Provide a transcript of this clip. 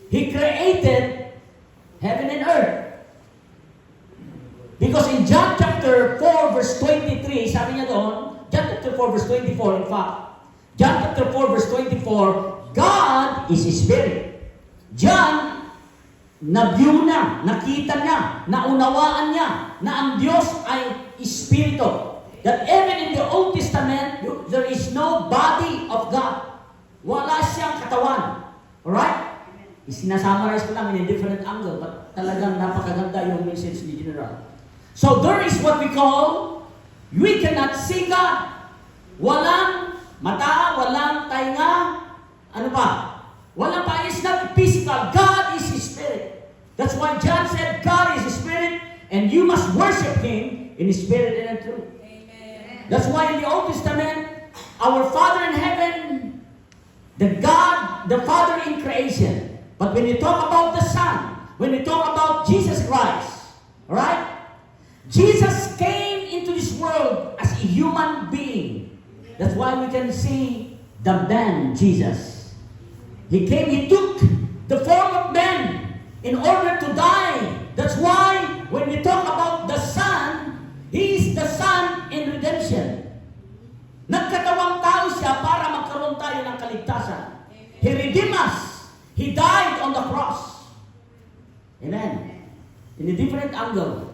He created heaven and earth. Because in John chapter 4 verse 23, sabi niya doon, John chapter 4 verse 24, in fact, John chapter 4 verse 24, God is Spirit. John, na-view na, nakita niya, naunawaan niya, na ang Diyos ay Espiritu. That even in the Old Testament, there is no body of God. Wala siyang katawan. Alright? Isinasummarize ko lang in a different angle, but talagang napakaganda yung message ni General. So there is what we call, we cannot see God. Walang mata, walang tainga, ano pa? Walang pa, it's not physical. God is Spirit. That's why John said, God is Spirit, and you must worship Him in Spirit and in truth. Amen. That's why in the Old Testament, our Father in heaven, the God, the Father in creation. But when you talk about the Son, when you talk about Jesus Christ, alright? Jesus came into this world as a human being. That's why we can see the man, Jesus. He came, He took the form of man in order to die. That's why when we talk about the Son, He is the Son in redemption. Nagkatawang tao siya para magkaroon tayo ng kaligtasan. He redeemed us. He died on the cross. Amen. In a different angle.